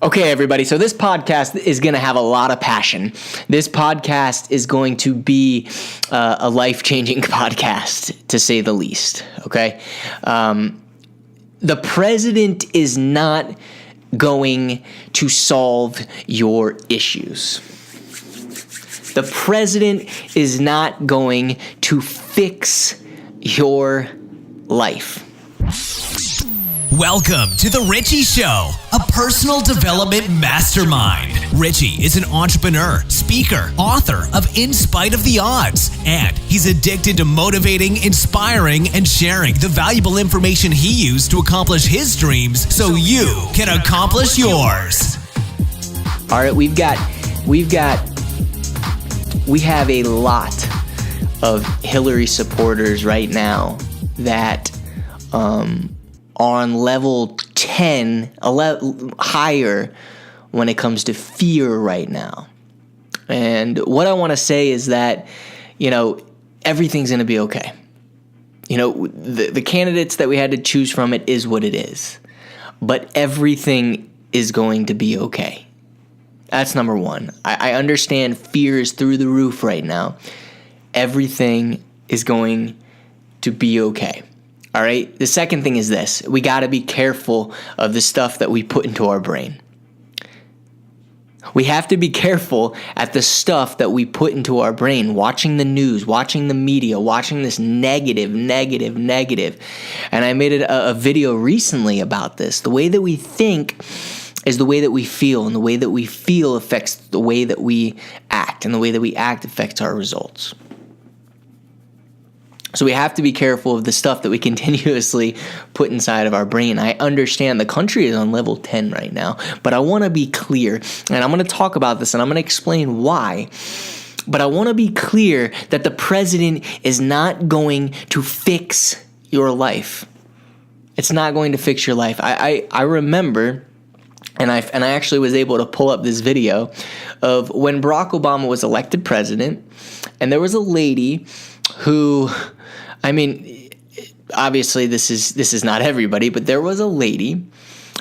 Okay, everybody, so this podcast is going to have a lot of passion. This podcast is going to be a life-changing podcast, to say the least, okay? The president is not going to solve your issues. The president is not going to fix your life. Welcome to The Richie Show, a personal development mastermind. Richie is an entrepreneur, speaker, author of In Spite of the Odds, and he's addicted to motivating, inspiring, and sharing the valuable information he used to accomplish his dreams so you can accomplish yours. All right, we have a lot of Hillary supporters right now that on level 10, higher when it comes to fear right now. And what I want to say is that, everything's going to be okay. The candidates that we had to choose from, it is what it is. But everything is going to be okay. That's number one. I understand fear is through the roof right now. Everything is going to be okay. All right. The second thing is this. We got to be careful of the stuff that we put into our brain. We have to be careful at the stuff that we put into our brain, watching the news, watching the media, watching this negative. And I made a video recently about this. The way that we think is the way that we feel, and the way that we feel affects the way that we act, and the way that we act affects our results. So we have to be careful of the stuff that we continuously put inside of our brain. I understand the country is on level 10 right now, but I want to be clear, and I'm going to talk about this, and I'm going to explain why. But I want to be clear that the president is not going to fix your life. It's not going to fix your life. I remember, and I actually was able to pull up this video of when Barack Obama was elected president, and there was a lady who, obviously this is not everybody, but there was a lady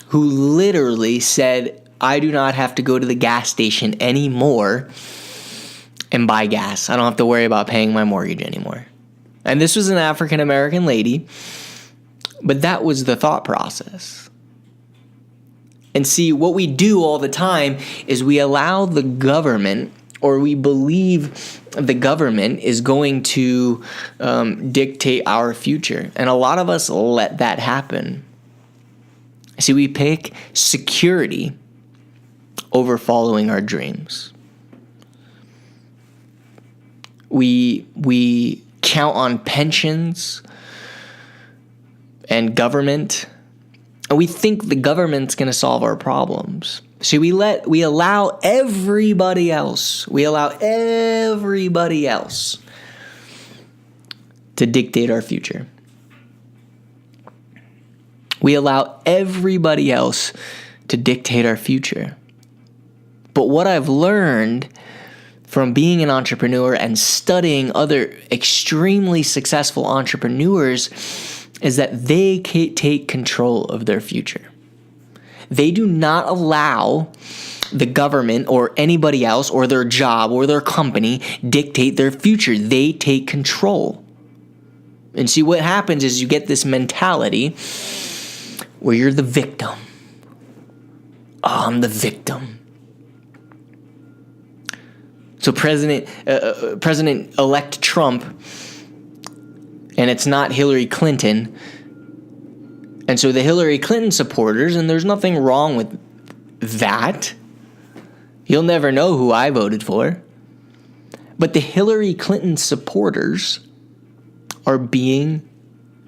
who literally said, I do not have to go to the gas station anymore and buy gas. I don't have to worry about paying my mortgage anymore. And this was an African American lady, but that was the thought process. And see, what we do all the time is we allow the government, or we believe the government is going to dictate our future. And a lot of us let that happen. See, we pick security over following our dreams. We count on pensions and government, and we think the government's going to solve our problems. See, we allow everybody else to dictate our future. We allow everybody else to dictate our future. But what I've learned from being an entrepreneur and studying other extremely successful entrepreneurs is that they take control of their future. They do not allow the government or anybody else or their job or their company dictate their future. They take control. And see, what happens is you get this mentality where you're the victim. Oh, I'm the victim. So President-elect Trump, and it's not Hillary Clinton. And so the Hillary Clinton supporters, and there's nothing wrong with that. You'll never know who I voted for. But the Hillary Clinton supporters are being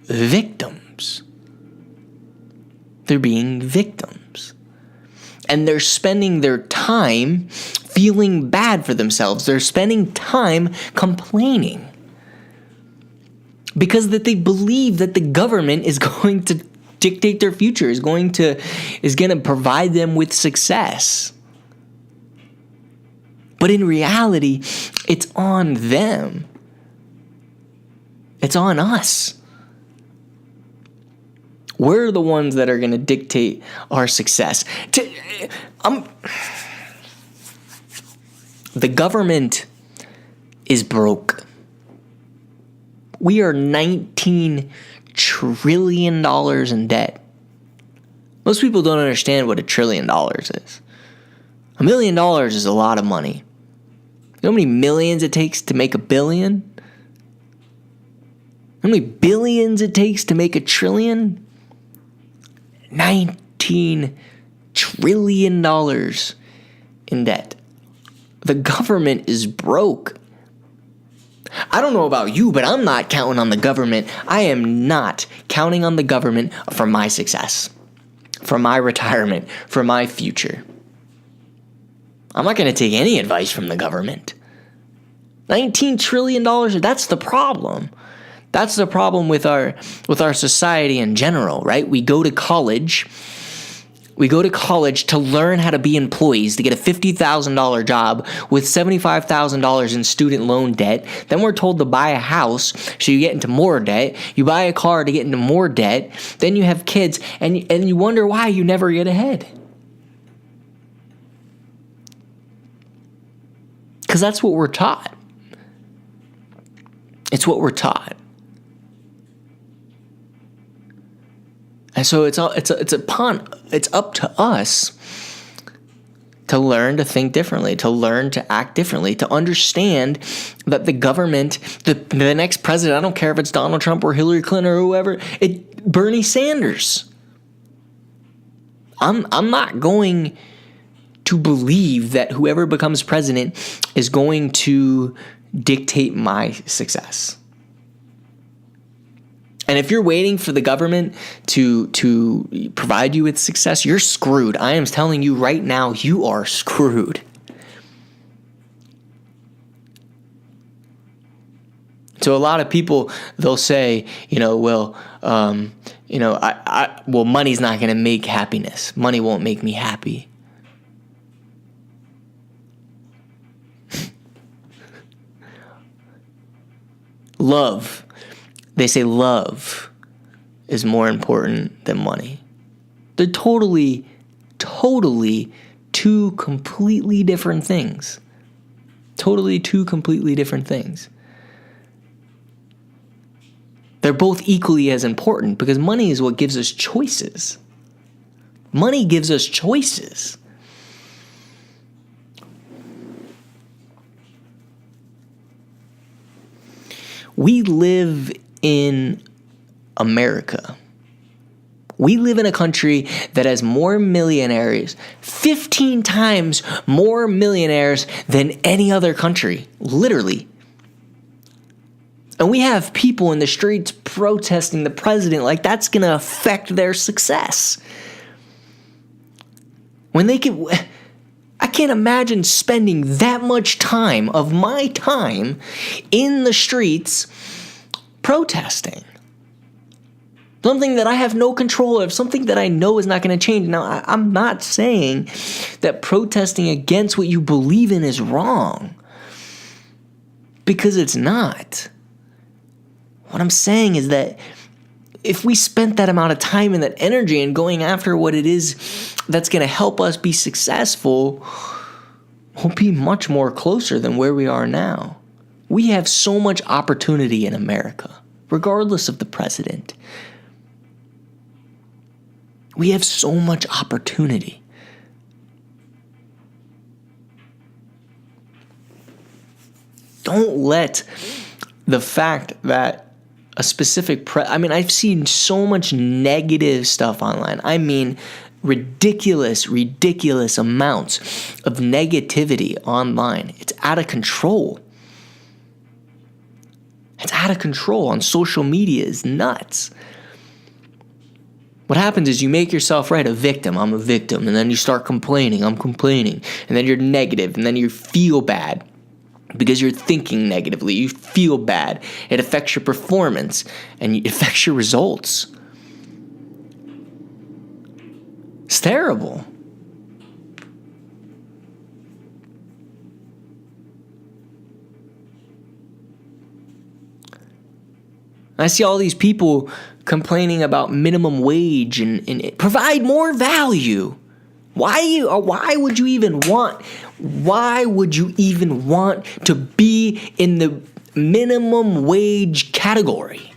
victims. They're being victims. And they're spending their time feeling bad for themselves. They're spending time complaining. Because that they believe that the government is going to dictate their future, is going to provide them with success. But in reality, it's on them. It's on us. We're the ones that are going to dictate our success. The government is broke. We are $19 trillion in debt. Most people don't understand what $1 trillion is. $1 million is a lot of money. You know how many millions it takes to make a billion? How many billions it takes to make $1 trillion? $19 trillion in debt. The government is broke. I don't know about you, but I'm not counting on the government. I am not counting on the government for my success, for my retirement, for my future. I'm not going to take any advice from the government. $19 trillion, that's the problem. That's the problem with our society in general, right? We go to college to learn how to be employees, to get a $50,000 job with $75,000 in student loan debt. Then we're told to buy a house, so you get into more debt. You buy a car to get into more debt. Then you have kids, and you wonder why you never get ahead. Because that's what we're taught. It's what we're taught. And so it's up to us to learn to think differently, to learn to act differently, to understand that the government, the next president, I don't care if it's Donald Trump or Hillary Clinton or whoever, Bernie Sanders. I'm not going to believe that whoever becomes president is going to dictate my success. And if you're waiting for the government to provide you with success, you're screwed. I am telling you right now, you are screwed. So a lot of people, they'll say, well, money's not going to make happiness. Money won't make me happy. Love. They say love is more important than money. They're totally two completely different things. Totally two completely different things. They're both equally as important because money is what gives us choices. Money gives us choices. We live in America. We live in a country that has more millionaires, 15 times more millionaires than any other country, literally. And we have people in the streets protesting the president like that's going to affect their success. I can't imagine spending that much time of my time in the streets protesting. Something that I have no control of, something that I know is not going to change. Now, I'm not saying that protesting against what you believe in is wrong, because it's not. What I'm saying is that if we spent that amount of time and that energy in going after what it is that's going to help us be successful, we'll be much more closer than where we are now. We have so much opportunity in America, regardless of the president. We have so much opportunity. Don't let the fact that a specific I've seen so much negative stuff online. I mean, ridiculous amounts of negativity online. It's out of control. It's out of control on social media. It's nuts. What happens is you make yourself a victim. I'm a victim. And then you start complaining. I'm complaining. And then you're negative. And then you feel bad because you're thinking negatively. You feel bad. It affects your performance. And it affects your results. It's terrible. I see all these people complaining about minimum wage and provide more value. Why would you even want to be in the minimum wage category?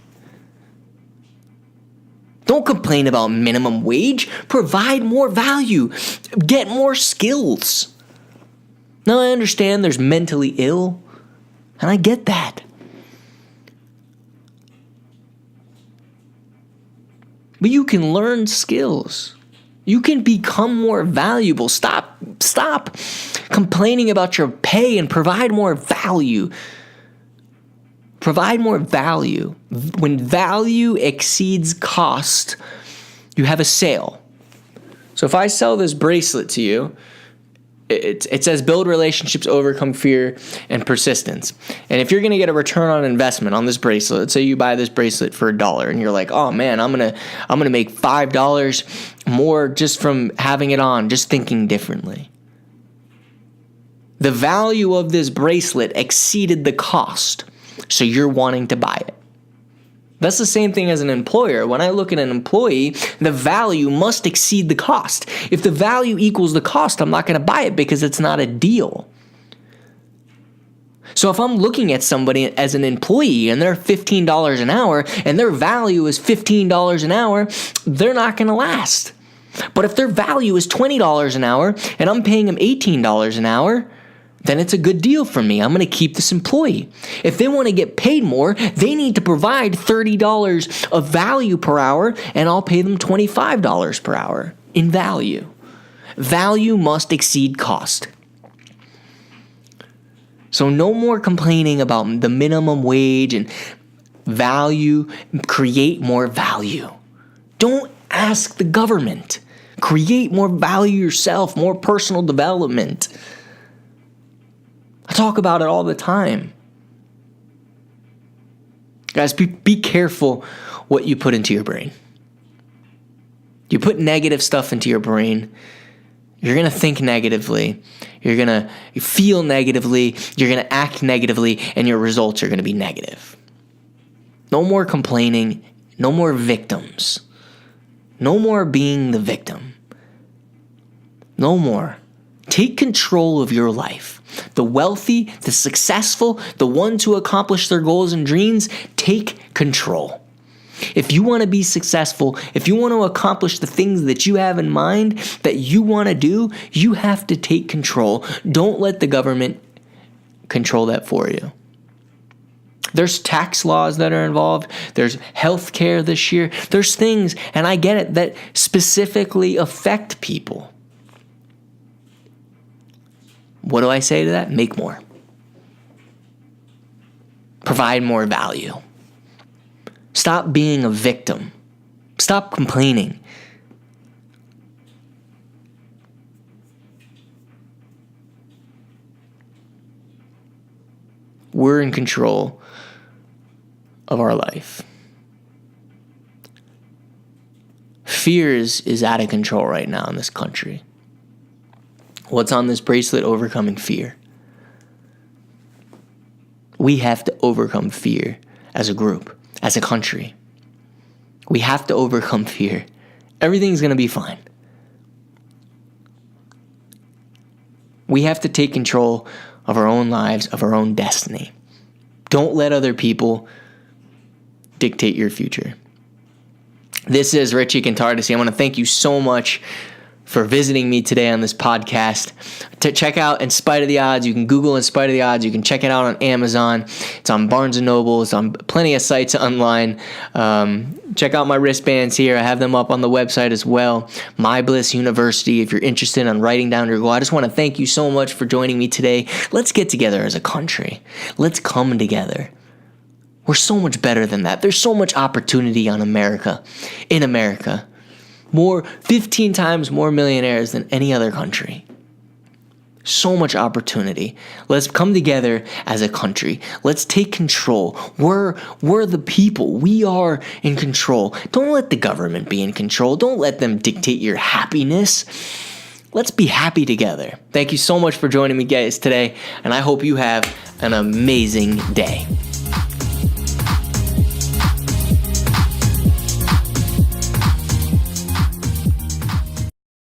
Don't complain about minimum wage. Provide more value. Get more skills. Now, I understand there's mentally ill, and I get that. But you can learn skills. You can become more valuable. Stop complaining about your pay and provide more value. Provide more value. When value exceeds cost, you have a sale. So if I sell this bracelet to you, it says build relationships, overcome fear, and persistence. And if you're going to get a return on investment on this bracelet, let's say you buy this bracelet for $1 and you're like, oh man, I'm gonna make $5 more just from having it on, just thinking differently. The value of this bracelet exceeded the cost, so you're wanting to buy it. That's the same thing as an employer. When I look at an employee, the value must exceed the cost. If the value equals the cost, I'm not going to buy it because it's not a deal. So if I'm looking at somebody as an employee and they're $15 an hour and their value is $15 an hour, they're not going to last. But if their value is $20 an hour and I'm paying them $18 an hour, then it's a good deal for me. I'm going to keep this employee. If they want to get paid more, they need to provide $30 of value per hour, and I'll pay them $25 per hour in value. Value must exceed cost. So no more complaining about the minimum wage and value. Create more value. Don't ask the government. Create more value yourself, more personal development. I talk about it all the time. Guys, be careful what you put into your brain. You put negative stuff into your brain, you're going to think negatively, you're going to feel negatively, you're going to act negatively, and your results are going to be negative. No more complaining, no more victims. No more being the victim. No more. Take control of your life. The wealthy, the successful, the ones who accomplish their goals and dreams, take control. If you want to be successful, if you want to accomplish the things that you have in mind, that you want to do, you have to take control. Don't let the government control that for you. There's tax laws that are involved. There's health care this year. There's things, and I get it, that specifically affect people. What do I say to that? Make more. Provide more value. Stop being a victim. Stop complaining. We're in control of our life. Fear is out of control right now in this country. What's on this bracelet? Overcoming fear. We have to overcome fear as a group, as a country. We have to overcome fear. Everything's going to be fine. We have to take control of our own lives, of our own destiny. Don't let other people dictate your future. This is Richie Cantardesi. I want to thank you so much for visiting me today on this podcast. To check out In Spite of the Odds, you can Google In Spite of the Odds. You can check it out on Amazon. It's on Barnes & Noble. It's on plenty of sites online. Check out my wristbands here. I have them up on the website as well. My Bliss University, if you're interested in writing down your goal. I just want to thank you so much for joining me today. Let's get together as a country. Let's come together. We're so much better than that. There's so much opportunity in America. 15 times more millionaires than any other country. So much opportunity. Let's come together as a country. Let's take control. We're the people. We are in control. Don't let the government be in control. Don't let them dictate your happiness. Let's be happy together. Thank you so much for joining me, guys, today, and I hope you have an amazing day.